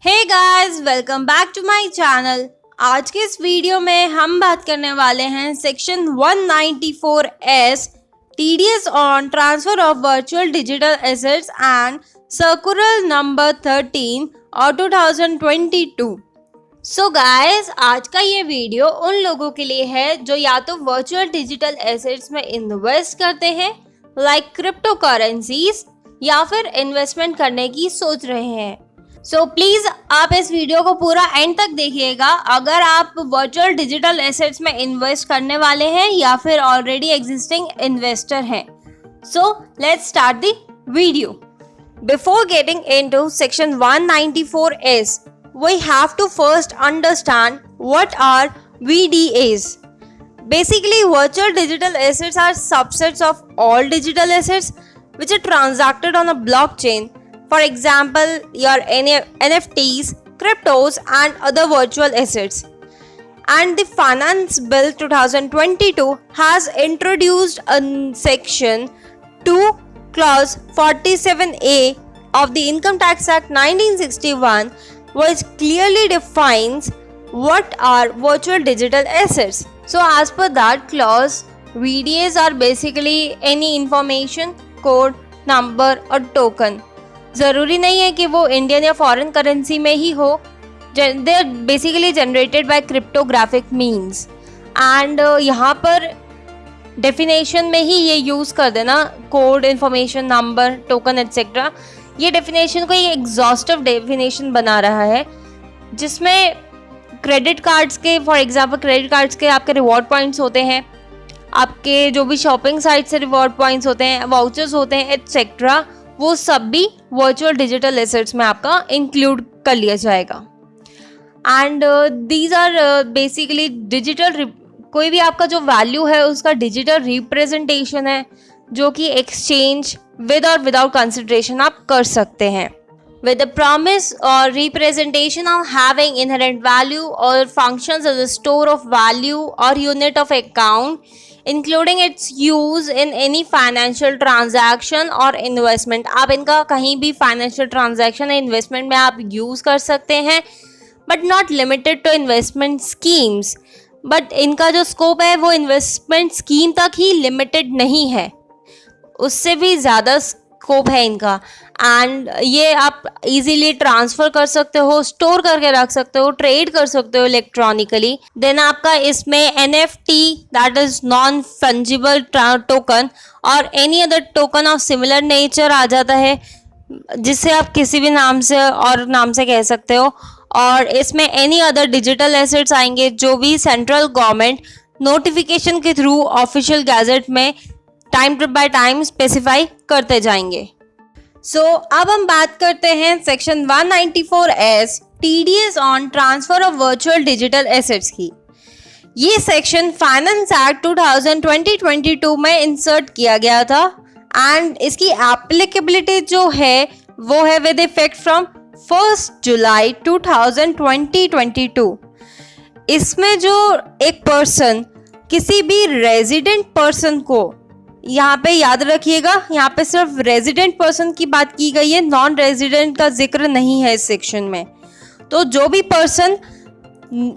Hey guys, welcome back to my channel. आज के इस वीडियो में हम बात करने वाले हैं section 194S TDS on transfer of virtual digital assets and circular number 13 और 2022। सो गाइस, आज का ये वीडियो उन लोगों के लिए है जो या तो वर्चुअल डिजिटल एसेट्स में इन्वेस्ट करते हैं लाइक क्रिप्टो करेंसीज या फिर इन्वेस्टमेंट करने की सोच रहे हैं। सो प्लीज़ आप इस वीडियो को पूरा एंड तक देखिएगा अगर आप वर्चुअल डिजिटल एसेट्स में इन्वेस्ट करने वाले हैं या फिर ऑलरेडी एग्जिस्टिंग इन्वेस्टर हैं। So let's start the video. Before getting into section 194S, we have to first understand what are VDAs. Basically, virtual digital assets are subsets of all digital assets which are transacted on a blockchain. For example, your NFTs, cryptos and other virtual assets. And the Finance Bill 2022 has introduced a section 2 clause 47A of the Income Tax Act 1961 which clearly defines what are virtual digital assets. So as per that clause, VDAs are basically any information, code, number or token. ज़रूरी नहीं है कि वो Indian या foreign currency में ही हो। They are basically generated by cryptographic means and यहाँ पर डेफिनेशन में ही ये यूज़ कर देना code, information, number, token etcetera. ये डेफिनेशन को एक एग्जॉस्टिव डेफिनेशन बना रहा है जिसमें क्रेडिट कार्ड्स के, फॉर एग्जांपल क्रेडिट कार्ड्स के आपके रिवॉर्ड पॉइंट्स होते हैं, आपके जो भी शॉपिंग साइट से रिवॉर्ड पॉइंट्स होते हैं, वाउचर्स होते हैं एटसेट्रा, वो सब भी वर्चुअल डिजिटल एसेट्स में आपका इंक्लूड कर लिया जाएगा। And these are basically digital, कोई भी आपका जो वैल्यू है उसका डिजिटल रिप्रेजेंटेशन है जो कि एक्सचेंज विद और विदाउट कंसिडरेशन आप कर सकते हैं विद द प्रॉमिस और representation of having inherent value और functions as a store of value और unit of account including its use in any financial transaction और इन्वेस्टमेंट। आप इनका कहीं भी फाइनेंशियल ट्रांजैक्शन या इन्वेस्टमेंट में आप यूज़ कर सकते हैं but not limited to investment schemes. But इनका जो स्कोप है वो इन्वेस्टमेंट स्कीम तक ही लिमिटेड नहीं है, उससे भी ज़्यादा स्कोप है इनका। एंड ये आप इजीली ट्रांसफ़र कर सकते हो, स्टोर करके रख सकते हो, ट्रेड कर सकते हो इलेक्ट्रॉनिकली। देन आपका इसमें NFT that is non fungible token और any other token of similar nature आ जाता है जिसे आप किसी भी नाम से कह सकते हो। और इसमें एनी अदर डिजिटल एसेट्स आएंगे जो भी सेंट्रल गवर्नमेंट नोटिफिकेशन के थ्रू ऑफिशियल गैजेट में टाइम बाय टाइम स्पेसिफाई करते जाएंगे। सो अब हम बात करते हैं section 194S TDS on transfer of virtual digital assets की। ये सेक्शन फाइनेंस एक्ट 2022 में इंसर्ट किया गया था एंड इसकी एप्लीकेबिलिटी जो है वो है विद इफेक्ट फ्रॉम 1 जुलाई 2022। इसमें जो एक पर्सन, किसी भी रेजिडेंट पर्सन को, यहाँ पे याद रखिएगा यहाँ पे सिर्फ रेजिडेंट पर्सन की बात की गई है, नॉन रेजिडेंट का जिक्र नहीं है इस सेक्शन में। तो जो भी पर्सन,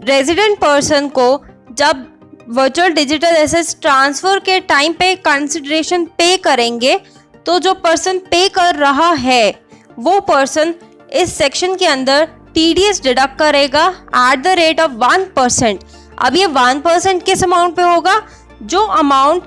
रेजिडेंट पर्सन को जब वर्चुअल डिजिटल एसेट्स ट्रांसफ़र के टाइम पे कंसिडरेशन पे करेंगे तो जो पर्सन पे कर रहा है वो पर्सन इस सेक्शन के अंदर टीडीएस डिडक्ट करेगा एट द रेट ऑफ 1%। अब ये 1% किस अमाउंट पे होगा? जो अमाउंट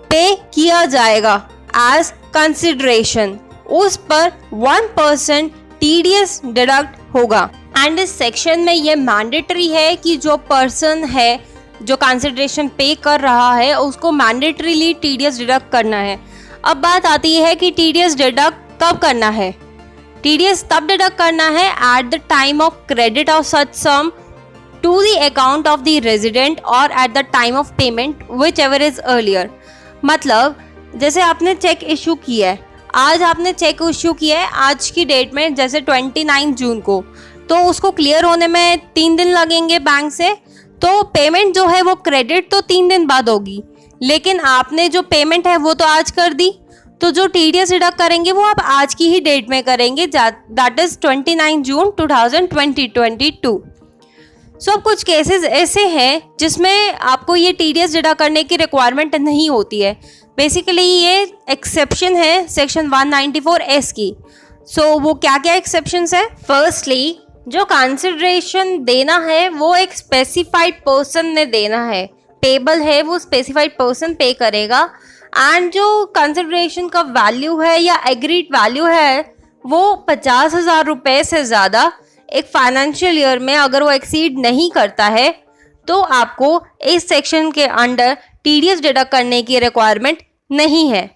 पे किया जाएगा एज कंसिडरेशन, उस पर 1% टीडीएस डिडक्ट होगा। एंड इस सेक्शन में ये मैंडेटरी है कि जो पर्सन है जो कंसिडरेशन पे कर रहा है उसको मैंडेटरीली टीडीएस डिडक्ट करना है। अब बात आती है कि टीडीएस डिडक्ट कब करना है। टीडीएस तब डिडक्ट करना है at the time of credit of such sum to the account of the resident और at the time of payment whichever is earlier. मतलब जैसे आपने चेक इशू किया है, आज आपने चेक इशू किया है आज की डेट में, जैसे 29 जून को, तो उसको क्लियर होने में 3 दिन लगेंगे बैंक से। तो पेमेंट जो है वो क्रेडिट तो 3 दिन बाद होगी, लेकिन आपने जो पेमेंट है वो तो आज कर दी, तो जो टीडीएस डिडक्ट करेंगे वो आप आज की ही डेट में करेंगे, दैट इज 29 जून 2022। सो कुछ केसेस ऐसे हैं जिसमें आपको ये टीडीएस डिडक्ट करने की रिक्वायरमेंट नहीं होती है। बेसिकली ये एक्सेप्शन है सेक्शन 194S की। सो वो क्या क्या एक्सेप्शंस है? फर्स्टली, जो कंसिडरेशन देना है वो एक स्पेसिफाइड पर्सन ने देना है, पेबल है वो स्पेसिफाइड पर्सन पे करेगा। एंड जो कंसिडरेशन का वैल्यू है या एग्रीड वैल्यू है वो 50,000 रुपये से ज़्यादा एक फाइनेंशियल ईयर में अगर वो एक्सीड नहीं करता है तो आपको इस सेक्शन के अंडर टीडीएस डिडक्ट करने की रिक्वायरमेंट नहीं है।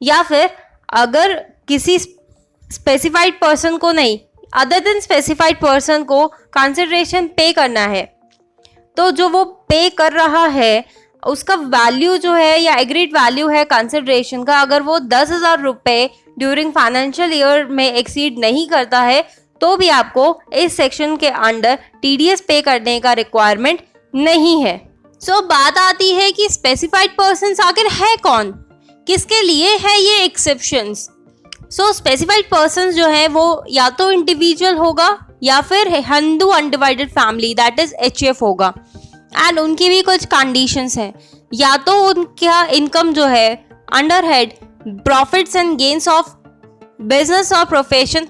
या फिर अगर किसी स्पेसिफाइड पर्सन को नहीं, अदर देन स्पेसिफाइड पर्सन को कंसिडरेशन पे करना है, तो जो वो पे कर रहा है उसका वैल्यू जो है या एग्रीड वैल्यू है कंसिडरेशन का, अगर वो 10,000 रुपये ड्यूरिंग फाइनेंशियल ईयर में एक्सीड नहीं करता है तो भी आपको इस सेक्शन के अंडर टीडीएस पे करने का रिक्वायरमेंट नहीं है। सो बात आती है कि स्पेसिफाइड पर्सन्स आखिर है कौन, किसके लिए है ये एक्सेप्शंस। सो स्पेसिफाइड पर्सन्स जो है वो या तो इंडिविजुअल होगा या फिर Hindu undivided family that is HF होगा। एंड उनकी भी कुछ कंडीशंस हैं, या तो उनका इनकम जो है under head profits and gains of business और प्रोफेशन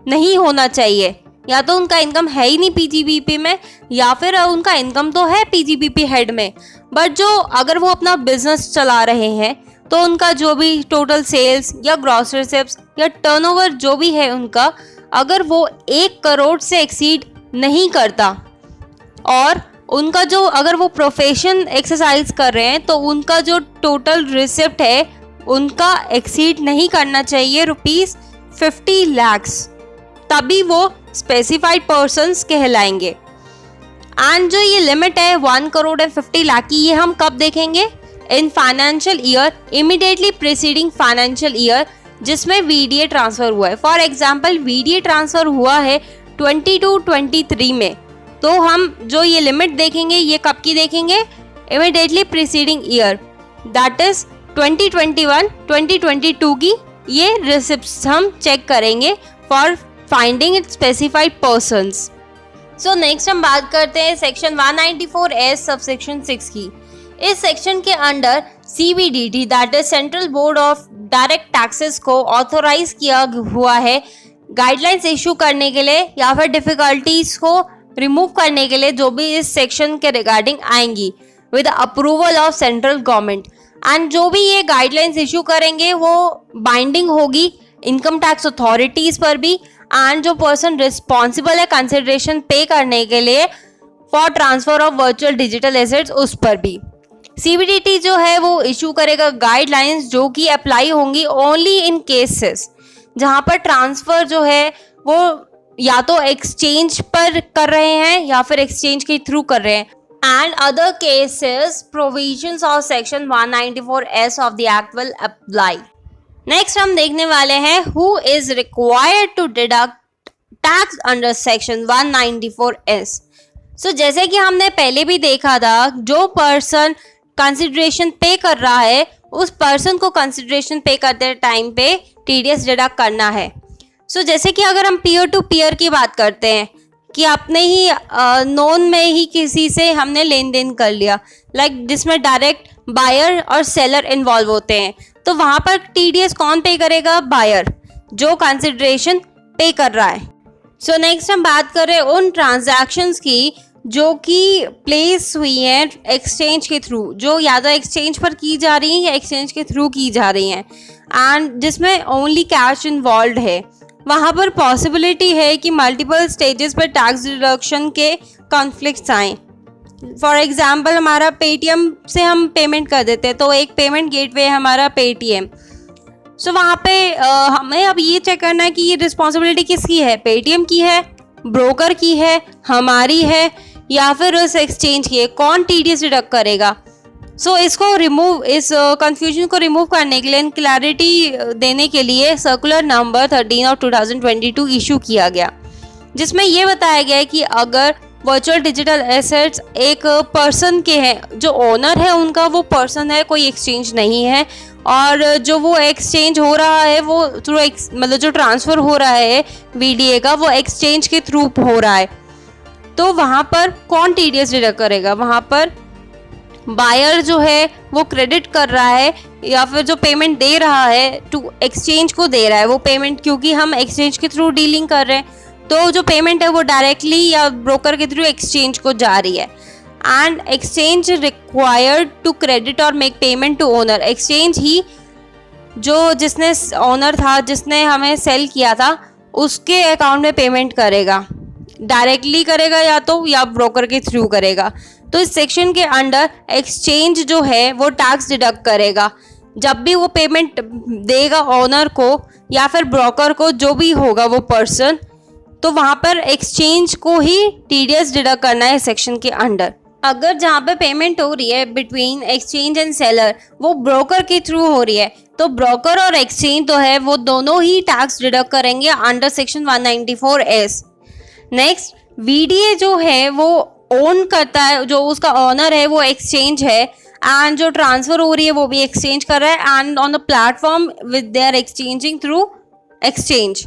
नहीं होना चाहिए, या तो उनका इनकम है ही नहीं PGBP में, या फिर उनका इनकम तो है PGBP हेड में बट जो अगर वो अपना बिजनेस चला रहे हैं तो उनका जो भी टोटल सेल्स या ग्रॉस रिसिप्ट्स या टर्नओवर जो भी है उनका, अगर वो 1 करोड़ से एक्सीड नहीं करता और उनका जो अगर वो प्रोफेशन एक्सरसाइज कर रहे हैं तो उनका जो टोटल रिसिप्ट है उनका एक्सीड नहीं करना चाहिए ₹50 लाख, तभी वो स्पेसिफाइड पर्सन्स कहलाएंगे। एंड जो ये लिमिट है 1 करोड़ एंड 50 लाख की, ये हम कब देखेंगे? In financial year immediately preceding financial year जिसमें VDA ट्रांसफर हुआ है। फॉर एग्जाम्पल VDA ट्रांसफर हुआ है 22-23 में, तो हम जो ये लिमिट देखेंगे ये कब की देखेंगे? Immediately preceding year that is 2021-2022 की ये रिसिप्ट्स हम चेक करेंगे for finding it specified persons. So next हम बात करते हैं सेक्शन 194S सबसेक्शन 6 की। इस सेक्शन के under CBDT that is central board of direct taxes को ऑथोराइज किया हुआ है गाइडलाइंस इशू करने के लिए या फिर डिफिकल्टीज को रिमूव करने के लिए जो भी इस सेक्शन के रिगार्डिंग आएंगी with approval of central government. And जो भी ये गाइडलाइंस इशू करेंगे वो बाइंडिंग होगी इनकम टैक्स अथॉरिटीज पर भी, एंड जो पर्सन रिस्पॉन्सिबल है कंसिडरेशन पे करने के लिए for transfer of virtual digital assets उस पर भी। CBDT जो है वो इशू करेगा गाइडलाइंस जो कि अप्लाई होंगी ओनली इन केसेस जहां पर ट्रांसफर जो है वो या तो एक्सचेंज पर कर रहे हैं या फिर एक्सचेंज के थ्रू कर रहे हैं। And other cases provisions of section 194S of the act will apply. Next हम देखने वाले हैं who is required to deduct tax under section 194S। So जैसे कि हमने पहले भी देखा था, जो पर्सन कंसिडरेशन पे कर रहा है उस पर्सन को कंसिडरेशन पे करते टाइम पे टीडीएस डिडक्ट करना है। सो जैसे कि अगर हम पीयर टू पीयर की बात करते हैं कि अपने ही नोन में ही किसी से हमने लेन देन कर लिया, लाइक जिसमें डायरेक्ट बायर और सेलर इन्वॉल्व होते हैं, तो वहाँ पर टीडीएस कौन पे करेगा? बायर, जो कंसिडरेशन पे कर रहा है। सो नेक्स्ट हम बात कर रहे हैं उन ट्रांजैक्शंस की जो कि प्लेस हुई हैं एक्सचेंज के थ्रू, जो या तो एक्सचेंज पर की जा रही हैं या एक्सचेंज के थ्रू की जा रही हैं, एंड जिसमें ओनली कैश इन्वॉल्व है। वहाँ पर पॉसिबिलिटी है कि मल्टीपल स्टेजेस पर टैक्स डिडक्शन के कॉन्फ्लिक्ट्स आएँ। फॉर एग्जाम्पल हमारा पेटीएम से हम पेमेंट कर देते हैं, तो एक पेमेंट गेटवे है हमारा पेटीएम। सो वहाँ पे हमें अब ये चेक करना है कि ये रिस्पॉन्सिबिलिटी किसकी है? पेटीएम की है, ब्रोकर की है, हमारी है, या फिर उस एक्सचेंज की है? कौन टीडीएस डिडक्ट करेगा? सो इसको रिमूव, इस कंफ्यूजन को रिमूव करने के लिए, क्लैरिटी देने के लिए सर्कुलर नंबर 13 ऑफ 2022 इशू किया गया, जिसमें ये बताया गया है कि अगर वर्चुअल डिजिटल एसेट्स एक पर्सन के हैं, जो ओनर है उनका वो पर्सन है, कोई एक्सचेंज नहीं है, और जो वो एक्सचेंज हो रहा है वो थ्रू मतलब जो ट्रांसफ़र हो रहा है VDA का वो एक्सचेंज के थ्रू हो रहा है, तो वहाँ पर कौन TDS डिडक्ट करेगा? वहाँ पर बायर जो है वो क्रेडिट कर रहा है या फिर जो पेमेंट दे रहा है टू एक्सचेंज को दे रहा है वो पेमेंट, क्योंकि हम एक्सचेंज के थ्रू डीलिंग कर रहे हैं तो जो पेमेंट है वो डायरेक्टली या ब्रोकर के थ्रू एक्सचेंज को जा रही है। And exchange required to credit और make payment to owner, exchange ही जो जिसने ओनर था जिसने हमें सेल किया था उसके अकाउंट में पेमेंट करेगा, डायरेक्टली करेगा या ब्रोकर के थ्रू करेगा। तो इस सेक्शन के अंडर एक्सचेंज जो है वो टैक्स डिडक्ट करेगा जब भी वो पेमेंट देगा ओनर को या फिर ब्रोकर को, जो भी होगा वो पर्सन, तो वहाँ पर एक्सचेंज को ही TDS डिडक्ट करना है सेक्शन के अंडर। अगर जहाँ पे पेमेंट हो रही है बिटवीन एक्सचेंज एंड सेलर वो ब्रोकर के थ्रू हो रही है तो ब्रोकर और एक्सचेंज तो है वो दोनों ही टैक्स डिडक्ट करेंगे under section 194S। Next, VDA जो है वो ओन करता है, जो उसका ऑनर है वो एक्सचेंज है एंड जो ट्रांसफर हो रही है वो भी एक्सचेंज कर रहा है and on the platform with they are exchanging through exchange.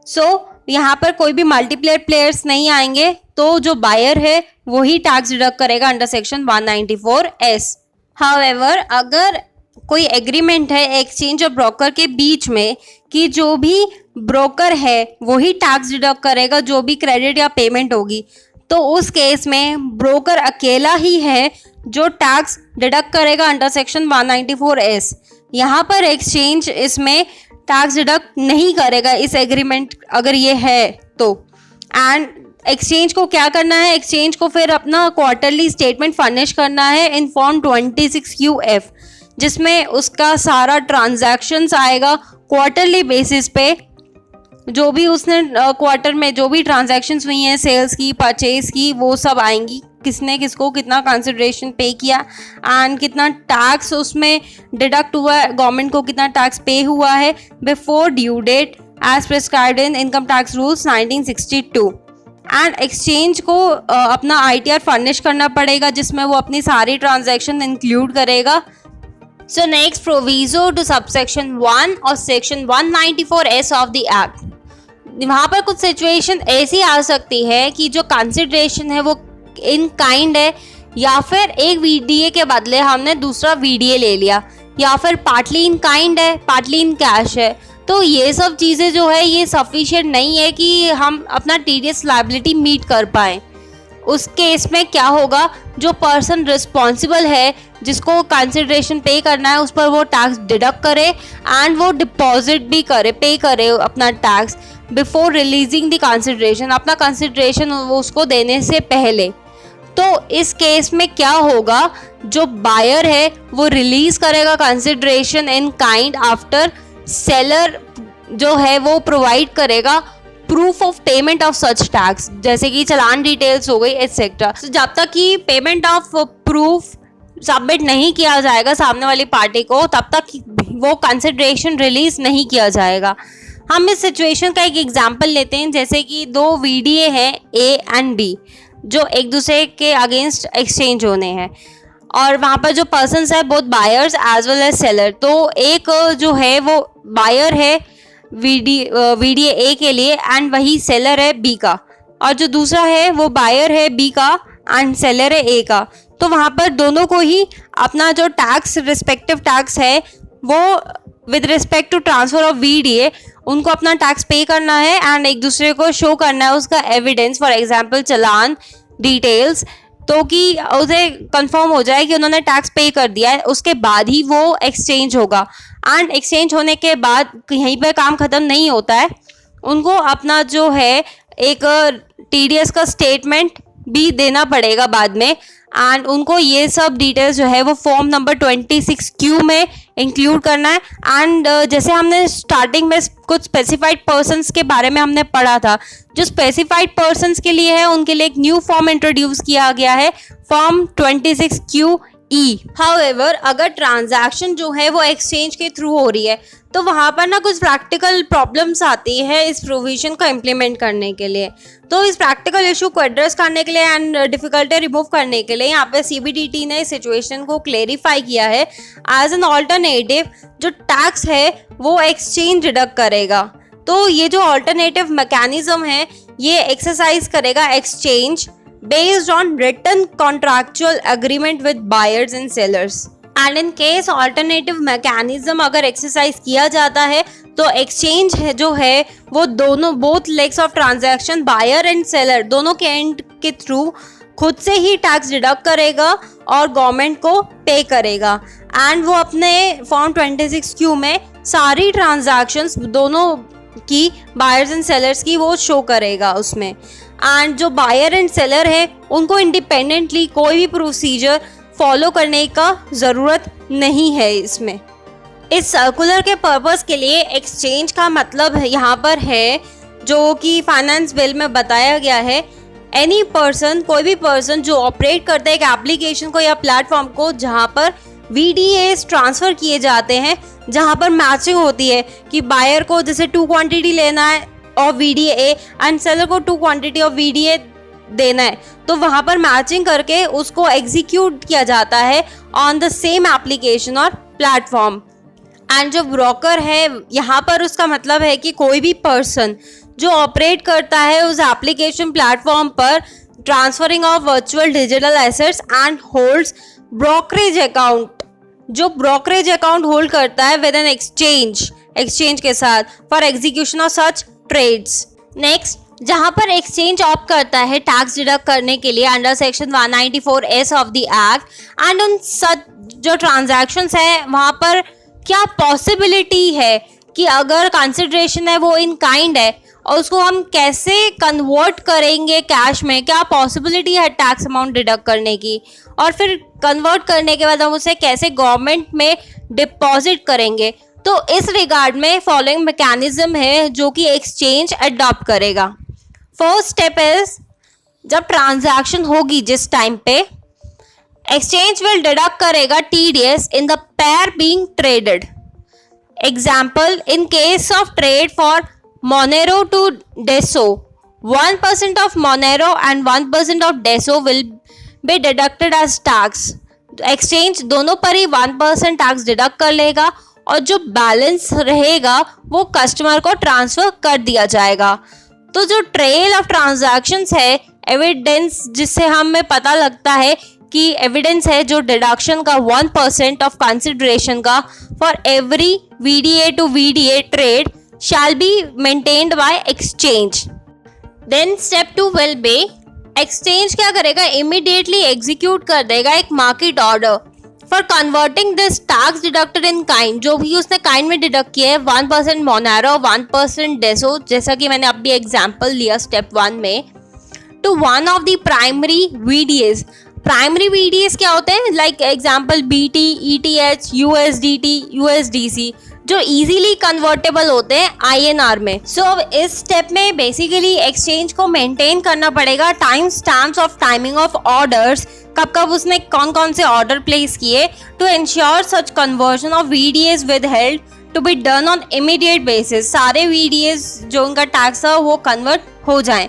So यहाँ पर कोई भी मल्टीप्लेयर प्लेयर्स नहीं आएंगे, तो जो बायर है वही टैक्स डिडक्ट करेगा अंडर सेक्शन 194S। हाउएवर, अगर कोई एग्रीमेंट है एक्सचेंज और ब्रोकर के बीच में कि जो भी ब्रोकर है वही टैक्स डिडक्ट करेगा जो भी क्रेडिट या पेमेंट होगी, तो उस केस में ब्रोकर अकेला ही है जो टैक्स डिडक्ट करेगा अंडर सेक्शन 194S। यहाँ पर एक्सचेंज इसमें टैक्स डिडक्ट नहीं करेगा इस एग्रीमेंट अगर ये है तो। एंड एक्सचेंज को क्या करना है? एक्सचेंज को फिर अपना क्वार्टरली स्टेटमेंट फर्निश करना है इन फॉर्म 26QF, जिसमें उसका सारा ट्रांजैक्शंस आएगा क्वार्टरली बेसिस पे, जो भी उसने क्वार्टर में जो भी ट्रांजैक्शंस हुई हैं सेल्स की, परचेज की, वो सब आएंगी, किसने किसको कितना कंसिडरेशन पे किया एंड कितना टैक्स उसमें डिडक्ट हुआ है, गवर्नमेंट को कितना टैक्स पे हुआ है before due date as prescribed in income tax rules 1962। And exchange को अपना ITR फर्निश करना पड़ेगा जिसमें वो अपनी सारी ट्रांजैक्शन इंक्लूड करेगा। So next, proviso to subsection 1 और section 194S of the act. वहाँ पर कुछ सिचुएशन ऐसी आ सकती है कि जो कंसिडरेशन है वो इन काइंड है या फिर एक VDA के बदले हमने दूसरा VDA ले लिया, या फिर पार्टली इन काइंड है पार्टली इन कैश है। तो ये सब चीज़ें जो है ये सफिशिएंट नहीं है कि हम अपना TDS लायबिलिटी मीट कर पाएँ। उस केस में क्या होगा, जो पर्सन रिस्पॉन्सिबल है जिसको कंसिडरेशन पे करना है उस पर वो टैक्स डिडक्ट करे एंड वो डिपॉजिट भी करे, पे करे अपना tax before releasing the consideration, अपना कंसिडरेशन उसको देने से पहले। तो इस केस में क्या होगा, जो बायर है वो रिलीज करेगा consideration in kind after seller जो है वो प्रोवाइड करेगा proof of payment of such tax, जैसे कि चालान डिटेल्स हो गई एटसेट्रा। जब तक कि पेमेंट ऑफ प्रूफ सबमिट नहीं किया जाएगा सामने वाली पार्टी को तब तक वो कंसिडरेशन रिलीज नहीं किया जाएगा। हम इस सिचुएशन का एक एग्जांपल लेते हैं, जैसे कि दो VDA हैं A एंड B जो एक दूसरे के अगेंस्ट एक्सचेंज होने हैं और वहाँ पर जो पर्सन्स है both buyers as well as seller. तो एक जो है वो बायर है VDA A के लिए एंड वही सेलर है B का, और जो दूसरा है वो बायर है B का एंड सेलर है A का। तो वहाँ पर दोनों को ही अपना जो टैक्स रिस्पेक्टिव टैक्स है वो with respect to transfer of VDA उनको अपना टैक्स पे करना है एंड एक दूसरे को शो करना है उसका evidence, for example challan details, तो कि उसे कंफर्म हो जाए कि उन्होंने टैक्स पे कर दिया है। उसके बाद ही वो एक्सचेंज होगा एंड एक्सचेंज होने के बाद यहीं पर काम ख़त्म नहीं होता है, उनको अपना जो है एक TDS का स्टेटमेंट भी देना पड़ेगा बाद में एंड उनको ये सब डिटेल्स जो है वो फॉर्म नंबर 26Q में इंक्लूड करना है। एंड जैसे हमने स्टार्टिंग में कुछ स्पेसिफाइड पर्सन्स के बारे में हमने पढ़ा था, जो स्पेसिफाइड पर्सन्स के लिए है उनके लिए एक न्यू फॉर्म इंट्रोड्यूस किया गया है, फॉर्म 26Q हाउएवर अगर ट्रांजैक्शन जो है वो एक्सचेंज के थ्रू हो रही है तो वहाँ पर ना कुछ प्रैक्टिकल प्रॉब्लम्स आती है इस प्रोविजन को इम्प्लीमेंट करने के लिए। तो इस प्रैक्टिकल इशू को एड्रेस करने के लिए एंड डिफिकल्टी रिमूव करने के लिए यहाँ पे CBDT ने इस सिचुएशन को क्लेरिफाई किया है। एज एन ऑल्टरनेटिव जो टैक्स है वो एक्सचेंज डिडक्ट करेगा। तो ये जो ऑल्टरनेटिव मैकेनिज्म है ये एक्सरसाइज करेगा exchange based on written contractual agreement with buyers and sellers and in case alternative mechanism अगर एक्सरसाइज किया जाता है तो एक्सचेंज है जो है वो दोनों both legs of transaction buyer and seller दोनों के एंड के थ्रू खुद से ही टैक्स डिडक्ट करेगा और गवर्नमेंट को पे करेगा एंड वो अपने फॉर्म 26Q में सारी ट्रांजैक्शंस दोनों की बायर्स एंड सेलर्स की वो शो करेगा उसमें। एंड जो बायर एंड सेलर है उनको इंडिपेंडेंटली कोई भी प्रोसीजर फॉलो करने का ज़रूरत नहीं है इसमें। इस सर्कुलर के पर्पस के लिए एक्सचेंज का मतलब यहाँ पर है जो कि फाइनेंस बिल में बताया गया है, एनी पर्सन कोई भी पर्सन जो ऑपरेट करता है एक एप्लीकेशन को या प्लेटफॉर्म को जहाँ पर VDAs ट्रांसफ़र किए जाते हैं, जहाँ पर मैचिंग होती है कि बायर को जैसे 2 क्वांटिटी लेना है और VDA एंड सेलर को 2 क्वांटिटी ऑफ VDA देना है, तो वहाँ पर मैचिंग करके उसको एग्जीक्यूट किया जाता है ऑन द सेम एप्लीकेशन और प्लेटफॉर्म। एंड जो ब्रोकर है यहाँ पर उसका मतलब है कि कोई भी पर्सन जो ऑपरेट करता है उस एप्लीकेशन प्लेटफॉर्म पर transferring of virtual digital assets and holds brokerage account, जो ब्रोकरेज अकाउंट होल्ड करता है विद एन एक्सचेंज के साथ for execution of such trades. Next, जहां पर एक्सचेंज ऑप्ट करता है टैक्स डिडक्ट करने के लिए under section 194S of the act and उन सच जो ट्रांजैक्शंस है वहां पर क्या पॉसिबिलिटी है कि अगर कंसिडरेशन है वो इन काइंड है और उसको हम कैसे कन्वर्ट करेंगे कैश में, क्या पॉसिबिलिटी है टैक्स अमाउंट डिडक्ट करने की, और फिर कन्वर्ट करने के बाद हम उसे कैसे गवर्नमेंट में डिपॉजिट करेंगे। तो इस रिगार्ड में फॉलोइंग मैकेनिज्म है जो कि एक्सचेंज अडॉप्ट करेगा। फर्स्ट स्टेप इज जब ट्रांजैक्शन होगी जिस टाइम पे एक्सचेंज विल डिडक्ट करेगा TDS in the pair being traded. Example, in case of trade for Monero to Deso, 1% of Monero and 1% of Deso will be deducted as tax. Exchange दोनों पर ही 1% tax deduct कर लेगा और जो balance रहेगा वो customer को ट्रांसफर कर दिया जाएगा। तो जो ट्रेल ऑफ ट्रांजैक्शंस है, एविडेंस जिससे हमें पता लगता है कि एविडेंस है जो डिडक्शन का 1% ऑफ कंसिडरेशन का for every VDA to VDA trade shall be maintained by exchange. Then step 2 will be exchange क्या करेगा, immediately execute कर देगा एक market order for converting this tax deducted in kind, जो भी उसने kind में डिडक्ट किया है 1% Monero 1% Deso, जैसा कि मैंने अभी एग्जाम्पल लिया स्टेप 1 में, to one of the primary VDAs. Primary VDAs क्या होते हैं, like example BT, ETH, USDT, USDC, जो इजीली कन्वर्टेबल होते हैं INR में। सो अब इस स्टेप में बेसिकली एक्सचेंज को मेंटेन करना पड़ेगा time stamps of timing of orders, कब कब उसने कौन कौन से ऑर्डर प्लेस किए, to ensure such conversion of VDAs withheld to be done on immediate basis. सारे VDAs जो उनका टैक्स है वो कन्वर्ट हो जाएं।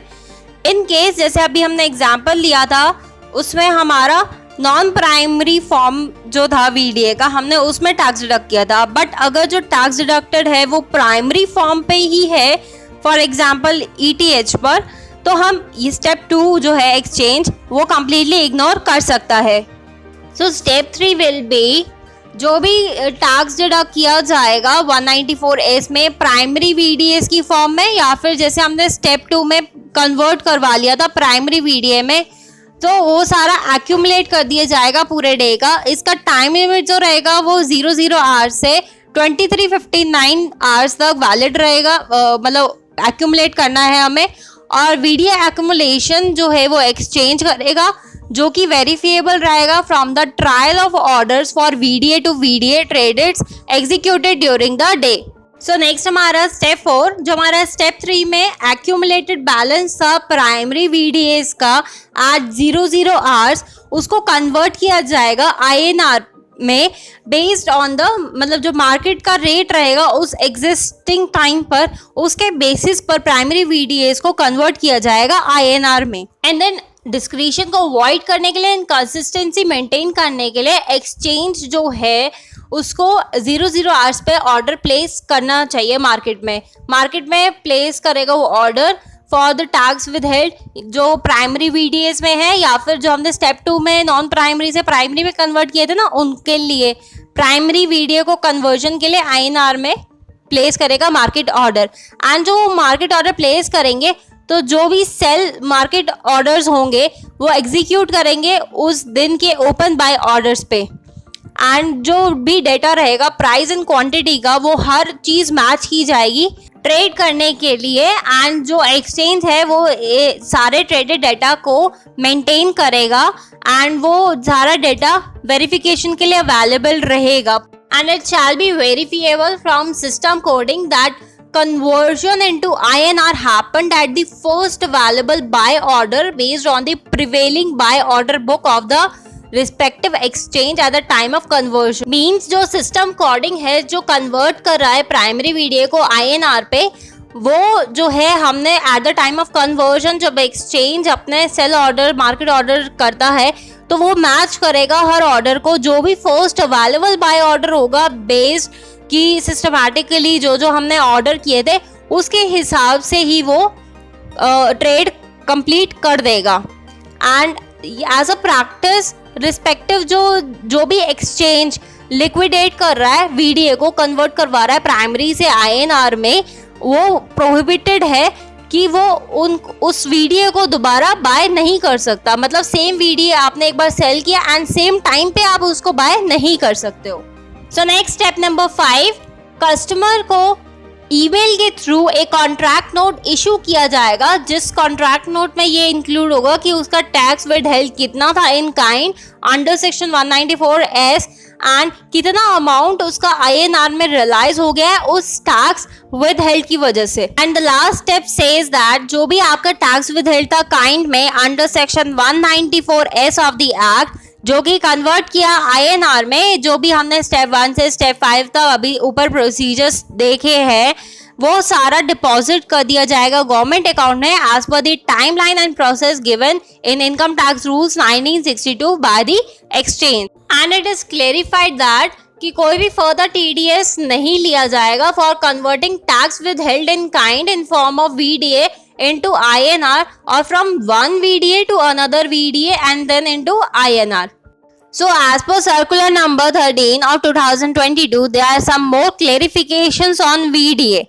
इन केस जैसे अभी हमने एग्जाम्पल लिया था उसमें हमारा नॉन प्राइमरी फॉर्म जो था VDA का, हमने उसमें टैक्स डिडक्ट किया था, बट अगर जो टैक्स डिडक्टेड है वो प्राइमरी फॉर्म पे ही है, फॉर एग्जांपल ETH पर, तो हम ये स्टेप 2 जो है एक्सचेंज वो कम्प्लीटली इग्नोर कर सकता है। सो स्टेप 3 विल बी जो भी टैक्स डिडक्ट किया जाएगा 194S में प्राइमरी VDAs की फॉर्म में, या फिर जैसे हमने स्टेप 2 में कन्वर्ट करवा लिया था प्राइमरी VDA में, तो वो सारा एक्यूमुलेट कर दिया जाएगा पूरे डे का। इसका टाइम लिमिट जो रहेगा वो 00 आवर्स से 2359 आवर्स तक वैलिड रहेगा, मतलब एक्यूमुलेट करना है हमें। और VDA एक्यूमुलेशन जो है वो एक्सचेंज करेगा जो कि वेरीफिएबल रहेगा from the trial of orders for VDA to VDA traded executed during the day. So next हमारा स्टेप 4, जो हमारा स्टेप 3 में एक्यूमुलेटेड बैलेंस था प्राइमरी VDAs का एट 00 आवर्स, उसको कन्वर्ट किया जाएगा INR में बेस्ड ऑन द मतलब जो मार्केट का रेट रहेगा उस एग्जिस्टिंग टाइम पर, उसके बेसिस पर प्राइमरी VDAs को कन्वर्ट किया जाएगा INR में। एंड देन डिस्क्रिशन को अवॉइड करने के लिए, कंसिस्टेंसी मेंटेन करने के लिए एक्सचेंज जो है उसको 00 आवर्स पे ऑर्डर प्लेस करना चाहिए मार्केट में प्लेस करेगा वो order for the tax withheld जो प्राइमरी VDAs में है, या फिर जो हमने स्टेप 2 में नॉन प्राइमरी से प्राइमरी में कन्वर्ट किए थे ना, उनके लिए प्राइमरी VDA को कन्वर्जन के लिए INR में प्लेस करेगा मार्केट ऑर्डर। एंड जो मार्केट ऑर्डर प्लेस करेंगे तो जो भी सेल मार्केट ऑर्डर्स होंगे वो एग्जीक्यूट करेंगे उस दिन के ओपन बाय ऑर्डर्स पे। एंड जो भी डेटा रहेगा प्राइस एंड क्वांटिटी का, वो हर चीज़ मैच की जाएगी ट्रेड करने के लिए। एंड जो एक्सचेंज है वो सारे ट्रेडेड डेटा को मेंटेन करेगा एंड वो सारा डेटा वेरिफिकेशन के लिए अवेलेबल रहेगा। And it shall be verifiable from system coding that conversion into INR happened at the first available buy order based on the prevailing buy order book of the respective exchange at the time of conversion। Means जो system coding है जो convert कर रहा है primary VDA को INR पे, वो जो है हमने at the time of conversion जब exchange अपने sell order market order करता है तो वो मैच करेगा हर ऑर्डर को, जो भी फर्स्ट अवेलेबल बाय ऑर्डर होगा बेस्ड कि सिस्टमैटिकली जो हमने ऑर्डर किए थे उसके हिसाब से ही वो ट्रेड कंप्लीट कर देगा। And as a practice respective जो भी एक्सचेंज लिक्विडेट कर रहा है VDA को कन्वर्ट करवा रहा है प्राइमरी से INR में, वो प्रोहिबिटेड है कि वो उस VDA को दोबारा बाय नहीं कर सकता। मतलब सेम VDA आपने एक बार सेल किया एंड सेम टाइम पे आप उसको बाय नहीं कर सकते हो। So next step number 5, customer को ईमेल के थ्रू एक कॉन्ट्रैक्ट नोट इशू किया जाएगा, जिस कॉन्ट्रैक्ट नोट में ये इंक्लूड होगा कि उसका टैक्स विदहेल्ड कितना था in kind under section 194S and कितना अमाउंट उसका INR में रियलाइज हो गया है उस टैक्स विदहेल्ड की वजह से। And the last step says that जो भी आपका टैक्स विदहेल्ड था काइंड में under section 194S of the act, जो कि कन्वर्ट किया INR में, जो भी हमने स्टेप 1 से स्टेप 5 तक अभी ऊपर प्रोसीजर्स देखे हैं, वो सारा डिपॉजिट कर दिया जाएगा गवर्नमेंट अकाउंट में as per the timeline and process given in income tax rules 1962 by the exchange. And it is clarified that कि कोई भी फर्दर TDS नहीं लिया जाएगा for converting tax withheld in kind in form of VDA into INR or from one VDA to another VDA and then into INR. So as per circular number 13 of 2022, there are some more clarifications on VDA.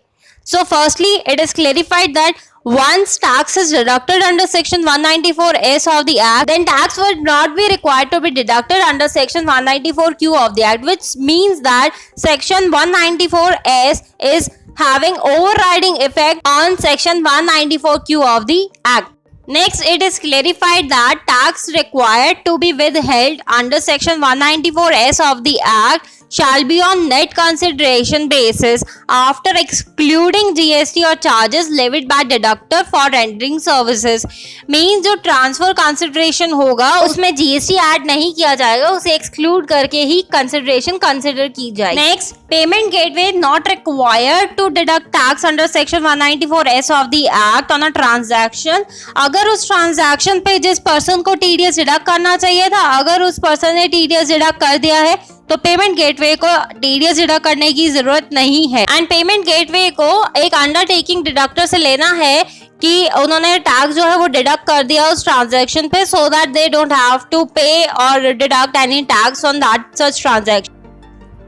So firstly, it is clarified that once tax is deducted under section 194S of the Act, then tax would not be required to be deducted under section 194Q of the Act, which means that section 194S is having overriding effect on section 194Q of the Act. Next, it is clarified that tax required to be withheld under section 194S of the Act shall be on net consideration basis after excluding GST or charges levied by deductor for rendering services. Means जो transfer consideration होगा उसमें GST add नहीं किया जाएगा, उसे exclude करके ही consideration consider की जाएगी। Next, payment gateway not required to deduct tax under section 194S of the act on a transaction. अगर उस ट्रांजैक्शन पे जिस पर्सन को TDS डिडक्ट करना चाहिए था, अगर उस पर्सन ने TDS डिडक्ट कर दिया है तो पेमेंट गेटवे को TDS डिडक्ट करने की जरूरत नहीं है। एंड पेमेंट गेटवे को एक अंडरटेकिंग डिडक्टर से लेना है कि उन्होंने टैक्स जो है वो डिडक्ट कर दिया उस ट्रांजैक्शन पे, so that they don't have to pay और deduct any tax on that such transaction.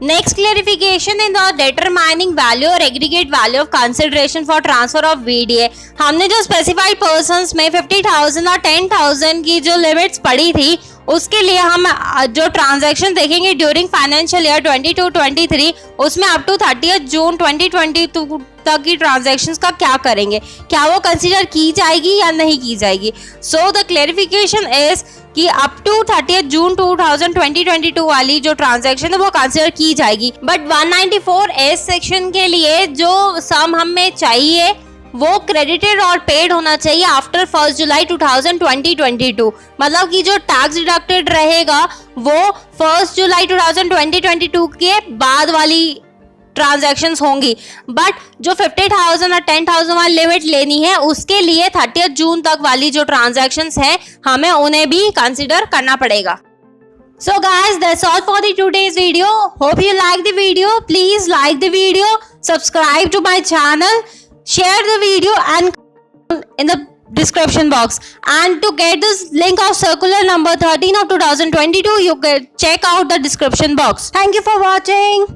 Next clarification in the determining value or aggregate value of consideration for transfer of VDA। हमने जो specified persons में 50,000 और 10,000 की जो limits पड़ी थी उसके लिए हम जो ट्रांजैक्शन देखेंगे ड्यूरिंग फाइनेंशियल ईयर 22-23 उसमें अप टू 30 जून 2022 तक की ट्रांजैक्शंस का क्या करेंगे, क्या वो कंसीडर की जाएगी या नहीं की जाएगी। सो द क्लेरिफिकेशन इज कि अप टू 30 जून 2022 वाली जो ट्रांजैक्शन है वो कंसीडर की जाएगी, बट 194(s) सेक्शन के लिए जो सम हमें चाहिए वो क्रेडिटेड और पेड होना चाहिए आफ्टर 1 जुलाई 2022। मतलब कि जो टैक्स डिडक्टेड रहेगा वो 1 जुलाई 2022 के बाद वाली ट्रांजैक्शंस होंगी, बट जो 50,000 और 10,000 वाली लिमिट लेनी है उसके लिए 30 जून तक वाली जो ट्रांजैक्शंस हैं हमें उन्हें भी कंसीडर करना पड़ेगा। So guys, that's all for the today's video. Hope you like the video. Please like the video, subscribe to my channel, share the video and in the description box. And to get this link of circular number 13 of 2022, you can check out the description box. Thank you for watching.